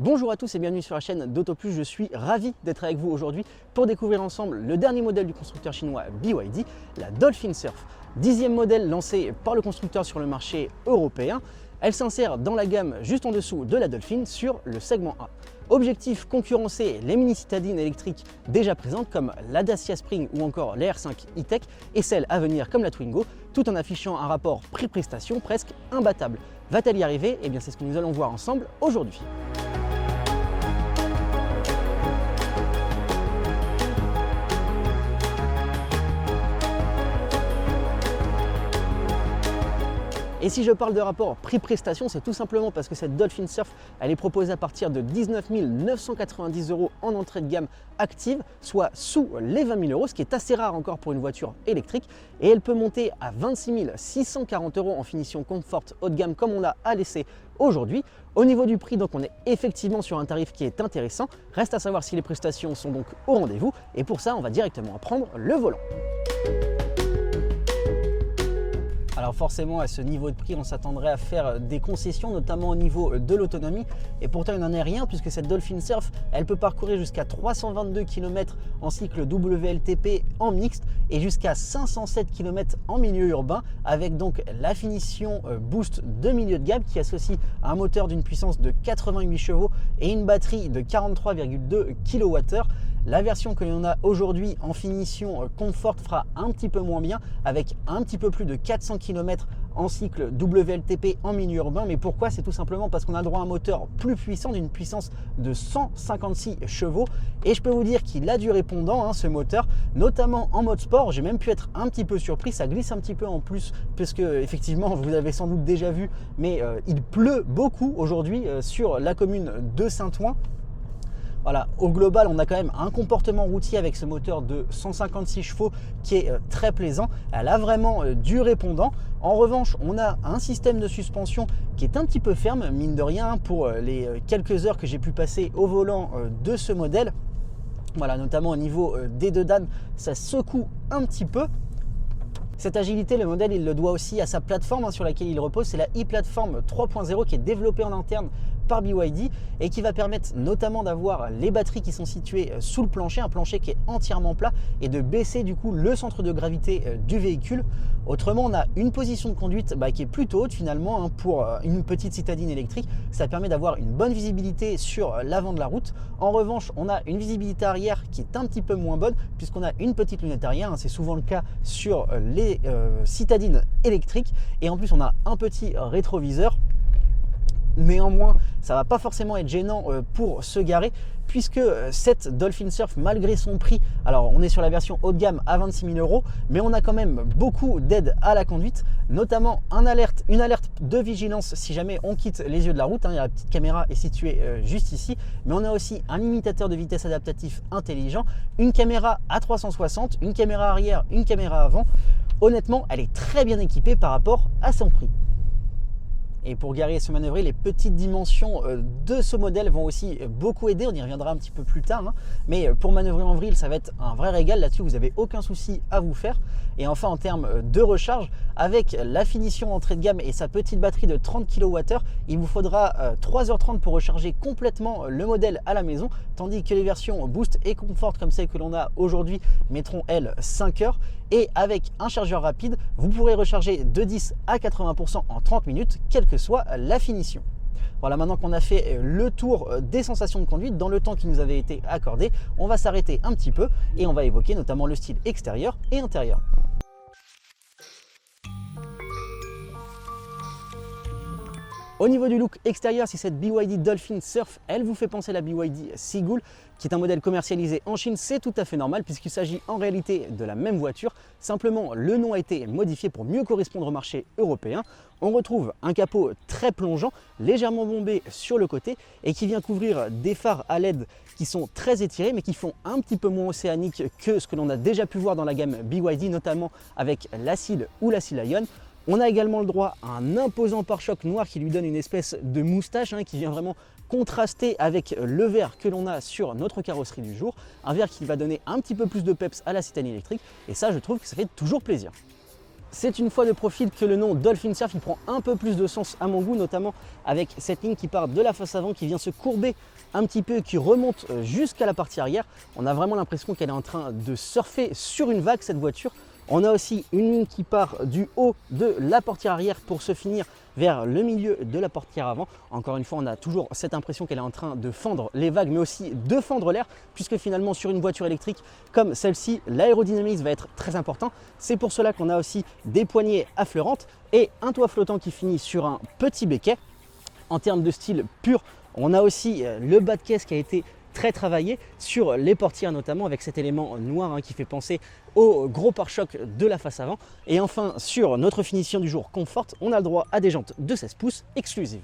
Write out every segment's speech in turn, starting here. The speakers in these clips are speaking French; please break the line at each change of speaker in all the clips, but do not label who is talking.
Bonjour à tous et bienvenue sur la chaîne d'AutoPlus, je suis ravi d'être avec vous aujourd'hui pour découvrir ensemble le dernier modèle du constructeur chinois BYD, la Dolphin Surf. 10e modèle lancé par le constructeur sur le marché européen. Elle s'insère dans la gamme juste en dessous de la Dolphin sur le segment A. Objectif, concurrencer les mini citadines électriques déjà présentes comme la Dacia Spring ou encore la R5 E-Tech et celles à venir comme la Twingo, tout en affichant un rapport prix-prestation presque imbattable. Va-t-elle y arriver? Eh bien c'est ce que nous allons voir ensemble aujourd'hui. Et si je parle de rapport prix-prestation, c'est tout simplement parce que cette Dolphin Surf, elle est proposée à partir de 19 990 € en entrée de gamme active, soit sous les 20 000 €, ce qui est assez rare encore pour une voiture électrique. Et elle peut monter à 26 640 € en finition Comfort haut de gamme comme on a à l'essai aujourd'hui. Au niveau du prix, donc on est effectivement sur un tarif qui est intéressant. Reste à savoir si les prestations sont donc au rendez-vous. Et pour ça, on va directement prendre le volant. Alors forcément, à ce niveau de prix, on s'attendrait à faire des concessions, notamment au niveau de l'autonomie. Et pourtant, il n'en est rien, puisque cette Dolphin Surf, elle peut parcourir jusqu'à 322 km en cycle WLTP en mixte et jusqu'à 507 km en milieu urbain, avec donc la finition Boost de milieu de gamme qui associe un moteur d'une puissance de 88 chevaux et une batterie de 43,2 kWh. La version que l'on a aujourd'hui en finition Comfort fera un petit peu moins bien, avec un petit peu plus de 400 km en cycle WLTP en milieu urbain. Mais pourquoi? C'est tout simplement parce qu'on a droit à un moteur plus puissant, d'une puissance de 156 chevaux. Et je peux vous dire qu'il a du répondant, ce moteur, notamment en mode sport. J'ai même pu être un petit peu surpris, ça glisse un petit peu en plus, puisque effectivement, vous avez sans doute déjà vu, mais il pleut beaucoup aujourd'hui sur la commune de Saint-Ouen. Voilà, au global, on a quand même un comportement routier avec ce moteur de 156 chevaux qui est très plaisant. Elle a vraiment du répondant. En revanche, on a un système de suspension qui est un petit peu ferme, mine de rien, pour les quelques heures que j'ai pu passer au volant de ce modèle. Voilà, notamment au niveau des deux dames, ça secoue un petit peu. Cette agilité, le modèle, il le doit aussi à sa plateforme sur laquelle il repose. C'est la e-Platform 3.0 qui est développée en interne par BYD et qui va permettre notamment d'avoir les batteries qui sont situées sous le plancher, un plancher qui est entièrement plat, et de baisser du coup le centre de gravité du véhicule. Autrement, on a une position de conduite qui est plutôt haute finalement pour une petite citadine électrique. Ça permet d'avoir une bonne visibilité sur l'avant de la route. En revanche, on a une visibilité arrière qui est un petit peu moins bonne puisqu'on a une petite lunette arrière. C'est souvent le cas sur les citadines électriques. Et en plus, on a un petit rétroviseur. Néanmoins, ça va pas forcément être gênant pour se garer, puisque cette Dolphin Surf, malgré son prix, alors on est sur la version haut de gamme à 26 000 €, mais on a quand même beaucoup d'aides à la conduite, notamment une alerte de vigilance si jamais on quitte les yeux de la route. La petite caméra est située juste ici, mais on a aussi un limitateur de vitesse adaptatif intelligent, une caméra à 360, une caméra arrière, une caméra avant. Honnêtement, elle est très bien équipée par rapport à son prix. Et pour garer et se manœuvrer, les petites dimensions de ce modèle vont aussi beaucoup aider. On y reviendra un petit peu plus tard. Mais pour manœuvrer en vrille, ça va être un vrai régal. Là-dessus, vous n'avez aucun souci à vous faire. Et enfin, en termes de recharge, avec la finition entrée de gamme et sa petite batterie de 30 kWh, il vous faudra 3h30 pour recharger complètement le modèle à la maison. Tandis que les versions Boost et Comfort, comme celles que l'on a aujourd'hui, mettront elles 5 heures. Et avec un chargeur rapide, vous pourrez recharger de 10 à 80% en 30 minutes, quelle que soit la finition. Voilà, maintenant qu'on a fait le tour des sensations de conduite dans le temps qui nous avait été accordé, on va s'arrêter un petit peu et on va évoquer notamment le style extérieur et intérieur. Au niveau du look extérieur, si cette BYD Dolphin Surf, elle vous fait penser à la BYD Seagull, qui est un modèle commercialisé en Chine, c'est tout à fait normal puisqu'il s'agit en réalité de la même voiture. Simplement, le nom a été modifié pour mieux correspondre au marché européen. On retrouve un capot très plongeant, légèrement bombé sur le côté et qui vient couvrir des phares à LED qui sont très étirés mais qui font un petit peu moins océanique que ce que l'on a déjà pu voir dans la gamme BYD, notamment avec la Seal ou la Sea Lion. On a également le droit à un imposant pare-choc noir qui lui donne une espèce de moustache qui vient vraiment contraster avec le vert que l'on a sur notre carrosserie du jour. Un vert qui va donner un petit peu plus de peps à la citadine électrique et ça, je trouve que ça fait toujours plaisir. C'est une fois de profil que le nom Dolphin Surf il prend un peu plus de sens à mon goût, notamment avec cette ligne qui part de la face avant, qui vient se courber un petit peu, qui remonte jusqu'à la partie arrière. On a vraiment l'impression qu'elle est en train de surfer sur une vague, cette voiture. On a aussi une ligne qui part du haut de la portière arrière pour se finir vers le milieu de la portière avant. Encore une fois, on a toujours cette impression qu'elle est en train de fendre les vagues, mais aussi de fendre l'air, puisque finalement sur une voiture électrique comme celle-ci, l'aérodynamisme va être très important. C'est pour cela qu'on a aussi des poignées affleurantes et un toit flottant qui finit sur un petit béquet. En termes de style pur, on a aussi le bas de caisse qui a été très travaillé sur les portières, notamment avec cet élément noir qui fait penser au gros pare-choc de la face avant. Et enfin, sur notre finition du jour Comfort, on a le droit à des jantes de 16 pouces exclusives.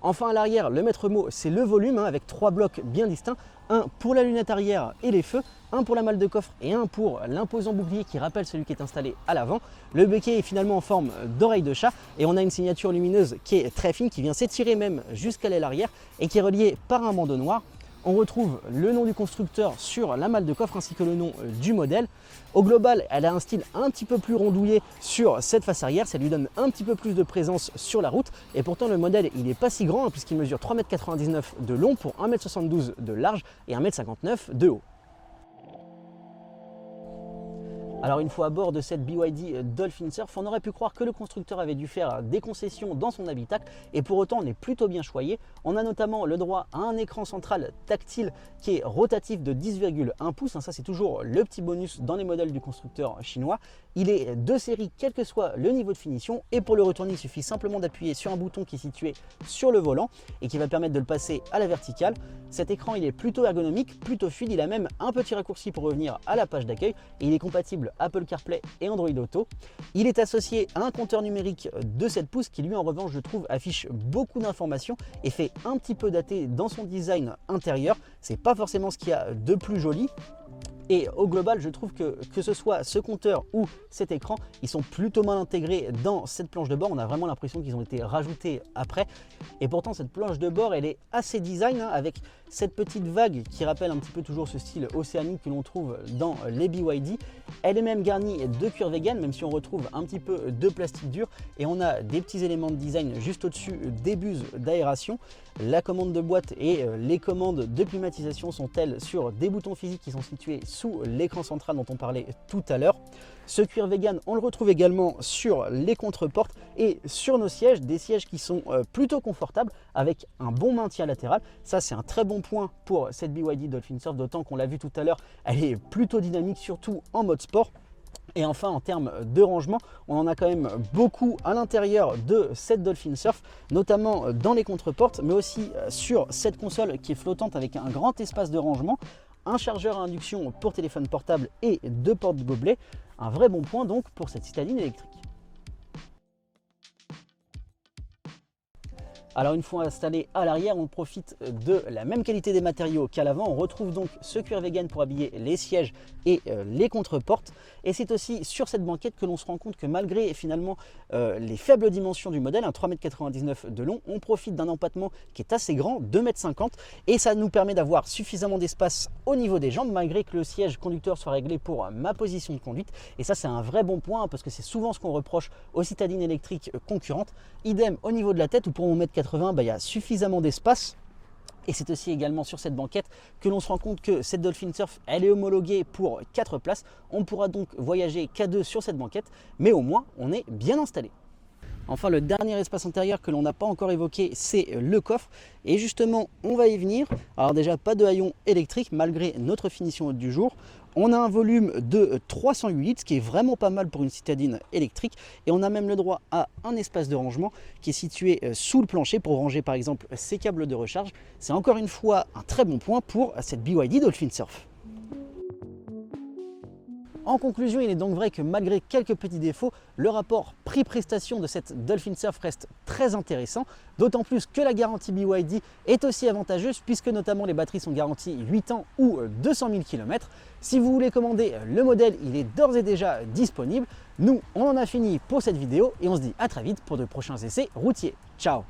Enfin, à l'arrière, le maître mot, c'est le volume avec 3 blocs bien distincts. Un pour la lunette arrière et les feux, un pour la malle de coffre et un pour l'imposant bouclier qui rappelle celui qui est installé à l'avant. Le béquet est finalement en forme d'oreille de chat et on a une signature lumineuse qui est très fine, qui vient s'étirer même jusqu'à l'aile arrière et qui est reliée par un bandeau noir. On retrouve le nom du constructeur sur la malle de coffre ainsi que le nom du modèle. Au global, elle a un style un petit peu plus rondouillé sur cette face arrière, ça lui donne un petit peu plus de présence sur la route. Et pourtant le modèle il n'est pas si grand puisqu'il mesure 3,99 m de long pour 1,72 m de large et 1,59 m de haut. Alors une fois à bord de cette BYD Dolphin Surf, on aurait pu croire que le constructeur avait dû faire des concessions dans son habitacle et pour autant on est plutôt bien choyé. On a notamment le droit à un écran central tactile qui est rotatif de 10,1 pouces, ça c'est toujours le petit bonus dans les modèles du constructeur chinois. Il est de série quel que soit le niveau de finition et pour le retourner il suffit simplement d'appuyer sur un bouton qui est situé sur le volant et qui va permettre de le passer à la verticale. Cet écran il est plutôt ergonomique, plutôt fluide, il a même un petit raccourci pour revenir à la page d'accueil et il est compatible Apple CarPlay et Android Auto. Il est associé à un compteur numérique de 7 pouces qui lui en revanche je trouve affiche beaucoup d'informations et fait un petit peu daté dans son design intérieur. C'est pas forcément ce qu'il y a de plus joli. Et au global, je trouve que ce soit ce compteur ou cet écran, ils sont plutôt mal intégrés dans cette planche de bord. On a vraiment l'impression qu'ils ont été rajoutés après. Et pourtant, cette planche de bord, elle est assez design avec cette petite vague qui rappelle un petit peu toujours ce style océanique que l'on trouve dans les BYD. Elle est même garnie de cuir vegan, même si on retrouve un petit peu de plastique dur. Et on a des petits éléments de design juste au-dessus des buses d'aération. La commande de boîte et les commandes de climatisation sont-elles sur des boutons physiques qui sont situés sous l'écran central dont on parlait tout à l'heure. Ce cuir vegan, on le retrouve également sur les contreportes et sur nos sièges, des sièges qui sont plutôt confortables avec un bon maintien latéral. Ça, c'est un très bon point pour cette BYD Dolphin Surf, d'autant qu'on l'a vu tout à l'heure, elle est plutôt dynamique, surtout en mode sport. Et enfin, en termes de rangement, on en a quand même beaucoup à l'intérieur de cette Dolphin Surf, notamment dans les contreportes, mais aussi sur cette console qui est flottante avec un grand espace de rangement, un chargeur à induction pour téléphone portable et 2 porte-gobelets. Un vrai bon point donc pour cette citadine électrique. Alors une fois installé à l'arrière, on profite de la même qualité des matériaux qu'à l'avant. On retrouve donc ce cuir vegan pour habiller les sièges et les contreportes. Et c'est aussi sur cette banquette que l'on se rend compte que malgré finalement les faibles dimensions du modèle, un 3,99 m de long, on profite d'un empattement qui est assez grand, 2,50 m. Et ça nous permet d'avoir suffisamment d'espace au niveau des jambes, malgré que le siège conducteur soit réglé pour ma position de conduite. Et ça c'est un vrai bon point parce que c'est souvent ce qu'on reproche aux citadines électriques concurrentes. Idem au niveau de la tête où pour 1,80 m, il y a suffisamment d'espace. Et c'est aussi également sur cette banquette que l'on se rend compte que cette Dolphin Surf, elle est homologuée pour 4 places. On pourra donc voyager qu'à 2 sur cette banquette, mais au moins on est bien installé. Enfin, le dernier espace intérieur que l'on n'a pas encore évoqué, c'est le coffre. Et justement, on va y venir. Alors déjà, pas de haillons électriques malgré notre finition du jour. On a un volume de 308 litres, ce qui est vraiment pas mal pour une citadine électrique. Et on a même le droit à un espace de rangement qui est situé sous le plancher pour ranger par exemple ses câbles de recharge. C'est encore une fois un très bon point pour cette BYD Dolphin Surf. En conclusion, il est donc vrai que malgré quelques petits défauts, le rapport prix-prestation de cette Dolphin Surf reste très intéressant, d'autant plus que la garantie BYD est aussi avantageuse puisque notamment les batteries sont garanties 8 ans ou 200 000 km. Si vous voulez commander le modèle, il est d'ores et déjà disponible. Nous, on en a fini pour cette vidéo et on se dit à très vite pour de prochains essais routiers. Ciao!